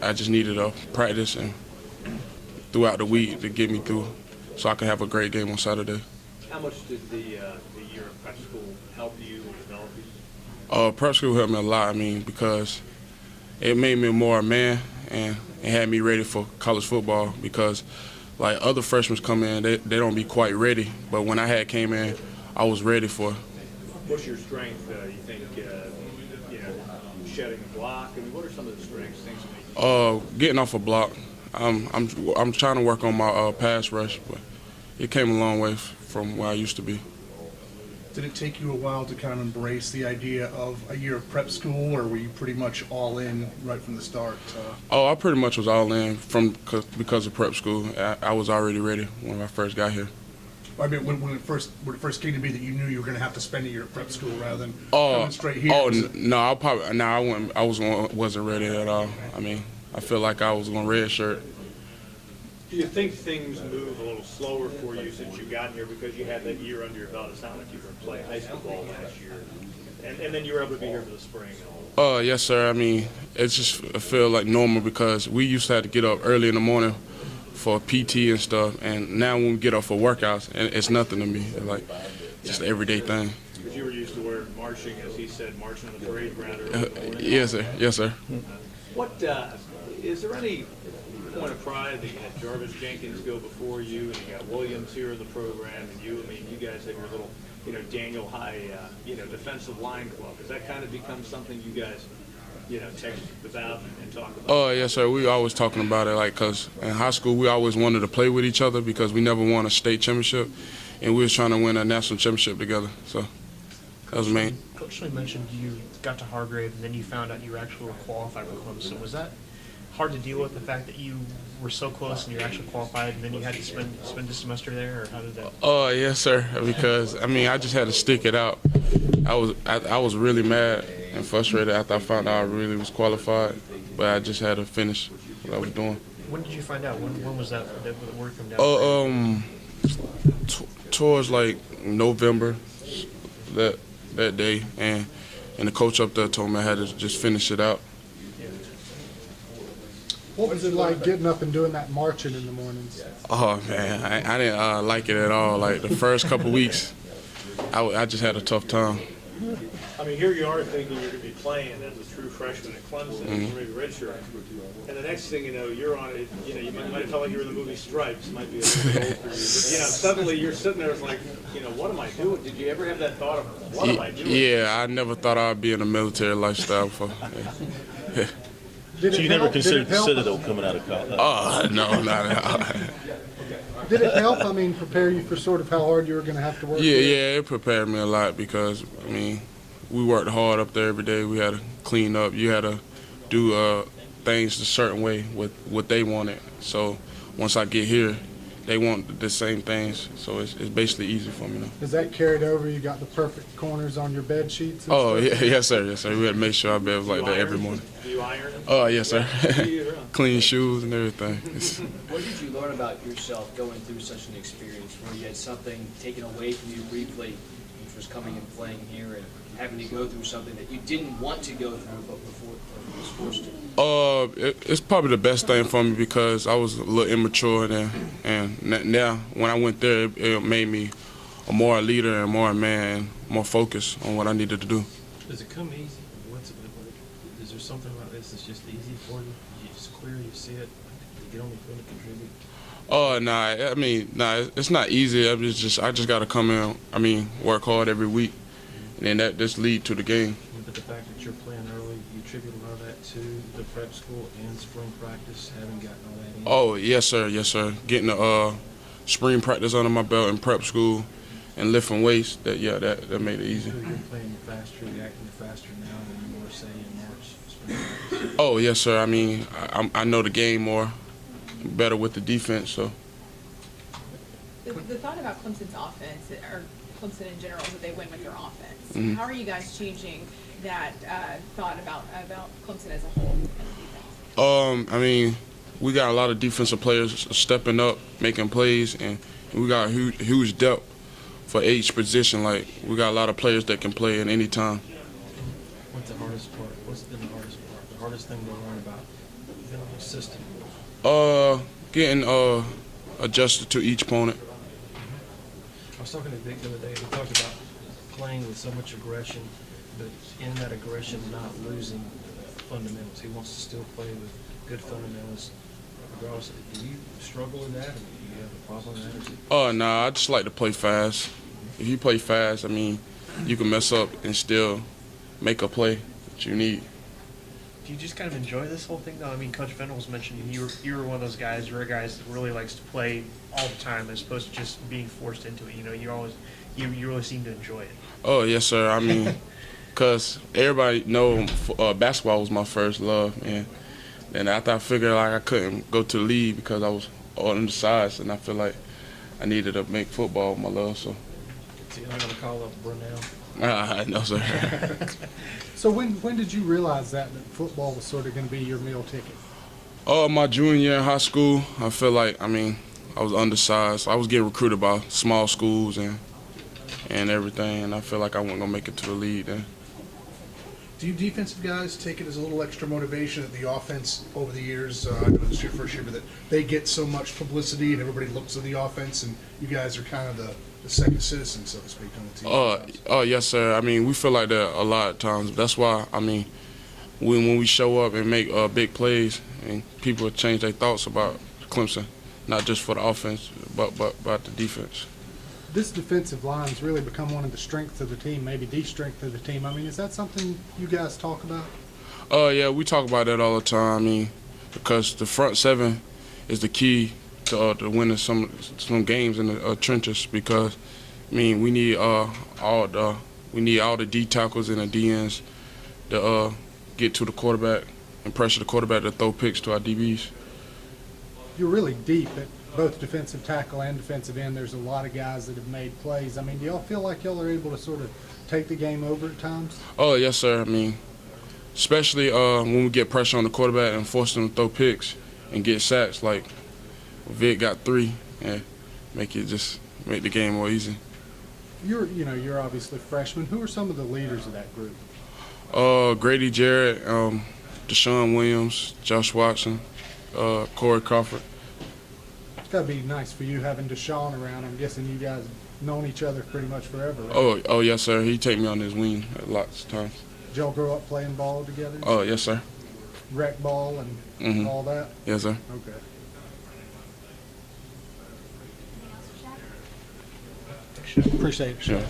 I just needed a practice and throughout the week to get me through so I could have a great game on Saturday. How much did the year of prep school help you and develop you? Prep school helped me a lot, because it made me more a man and it had me ready for college football because like other freshmen come in, they don't be quite ready, but when I had came in, I was ready for it. What's your strength, you think, shedding a block? I mean, what are some of the strengths, things that make you... Getting off a block. I'm trying to work on my pass rush, but it came a long way from where I used to be. Did it take you a while to kind of embrace the idea of a year of prep school, or were you pretty much all in right from the start? I pretty much was all in because of prep school. I was already ready when I first got here. I mean, when it first came to be that you knew you were going to have to spend a year of prep school rather than coming straight here. I wasn't ready at all. I mean, I feel like I was going redshirt. Do you think things move a little slower for you since you got here because you had that year under your belt? It's not like you were playing high school ball last year, and then you were able to be here for the spring. Yes, sir. I mean, it's just I feel like normal because we used to have to get up early in the morning for PT and stuff, and now when we get up for workouts, and it's nothing to me. It's like just an everyday thing. Because you were used to marching, as he said, marching on the parade ground early in the morning. Yes, sir. Yes, sir. What is there any point of pride that you had Jarvis Jenkins go before you, and you got Williams here in the program, and you guys have your little, Daniel High, defensive line club. Has that kind of become something you guys, text about and talk about? Yes, sir. We always talking about it, because in high school we always wanted to play with each other because we never won a state championship, and we was trying to win a national championship together. So that was main. Coach Lee mentioned you got to Hargrave, and then you found out you were actually qualified for Clemson. Was that hard to deal with, the fact that you were so close and you're actually qualified, and then you had to spend a semester there, or how did that? Yes, sir. Because I just had to stick it out. I was really mad and frustrated after I found out I really was qualified, but I just had to finish what I was doing. When did you find out? When was that word come down? Towards like November that day, and the coach up there told me I had to just finish it out. What was it like getting up and doing that marching in the mornings? Oh man, I didn't like it at all. Like the first couple weeks, I just had a tough time. I mean, here you are thinking you're going to be playing as a true freshman at Clemson, maybe redshirt, and the next thing you know, you're on it. You might have felt like you were in the movie Stripes. Might be a little bit old for you, but suddenly you're sitting there, it's like, what am I doing? Did you ever have that thought of what am I doing? Yeah, I never thought I'd be in a military lifestyle before. Yeah. So you never considered Citadel coming out of college? Oh, no, not at all. Did it help, prepare you for sort of how hard you were going to have to work? Yeah, it prepared me a lot because, we worked hard up there every day. We had to clean up. You had to do things a certain way with what they wanted. So once I get here, they want the same things. So it's basically easy for me now. Is that carried over? You got the perfect corners on your bed sheets? Yes, sir. Yes, sir. We had to make sure our bed was like that every morning. Do you iron them? Yes, sir. Clean shoes and everything. What did you learn about yourself going through such an experience where you had something taken away from you briefly, which was coming and playing here, and having to go through something that you didn't want to go through but before you was forced to? It's probably the best thing for me because I was a little immature then, and now when I went there, it made me a more leader and more a man, and more focused on what I needed to do. Does it come easy? Is there something about this that's just easy for you? You just clear, you see it, you get on the field and contribute? It's not easy. I just got to come in, work hard every week, and then that just lead to the game. But the fact that you're playing early, you attribute a lot of that to the prep school and spring practice, having gotten all that in? Oh, yes, sir. Yes, sir. Getting the spring practice under my belt in prep school and lifting weights, that made it easy. So you're playing faster, reacting faster now than you were, say, in March spring practice? Oh, yes, sir. I know the game more, better with the defense, so. The thought about Clemson's offense, or Clemson in general, is that they win with their offense. Mm-hmm. How are you guys changing that thought about Clemson as a whole and defense? We got a lot of defensive players stepping up, making plays, and we got huge depth for each position. Like, we got a lot of players that can play at any time. What's the hardest part? What's been the hardest part? The hardest thing to learn about system? Getting adjusted to each opponent. I was talking to Vic the other day. He talked about playing with so much aggression, but in that aggression, not losing fundamentals. He wants to still play with good fundamentals. Regardless, do you struggle with that, or do you have a problem with that? Nah, I just like to play fast. If you play fast, I mean, you can mess up and still make a play that you need. Do you just kind of enjoy this whole thing, though? I mean, Coach Venables mentioned you were one of those guys, you're a guy that really likes to play all the time as opposed to just being forced into it. You know, you really seem to enjoy it. Oh, yes, sir. I mean, because everybody know basketball was my first love. And then after I figured like I couldn't go to the league because I was on the sides, and I feel like I needed to make football my love. So. So you're not going to call up Brunel? No, sir. So when did you realize that football was sort of going to be your meal ticket? My junior year in high school, I feel like, I mean, I was undersized. I was getting recruited by small schools and everything, and I feel like I wasn't going to make it to the league then. Do you defensive guys take it as a little extra motivation that the offense over the years, I know it's your first year, but that they get so much publicity and everybody looks at the offense, and you guys are kind of the second citizen, so to speak, on the team? Yes, sir. I mean, we feel like that a lot of times. That's why, I mean, when we show up and make big plays, and people change their thoughts about Clemson, not just for the offense, but about the defense. This defensive line has really become one of the strengths of the team, maybe the strength of the team. I mean, is that something you guys talk about? Yeah, we talk about that all the time. I mean, because the front seven is the key to winning some games in the trenches. Because I mean, we need all the D tackles and the DNs to get to the quarterback and pressure the quarterback to throw picks to our DBs. You're really deep at both defensive tackle and defensive end. There's a lot of guys that have made plays. I mean, do y'all feel like y'all are able to sort of take the game over at times? Oh, yes, sir. I mean, especially when we get pressure on the quarterback and force them to throw picks and get sacks, like Vic got 3, and make the game more easy. You're obviously freshmen. Who are some of the leaders of that group? Grady Jarrett, Deshaun Williams, Josh Watson, Corey Crawford. It's got to be nice for you having Deshaun around. I'm guessing you guys have known each other pretty much forever, right? Oh, yes, sir. He take me on his wing lots of times. Did y'all grow up playing ball together? Oh, yes, sir. Rec ball and all that? Yes, sir. Okay. Appreciate it. Sure.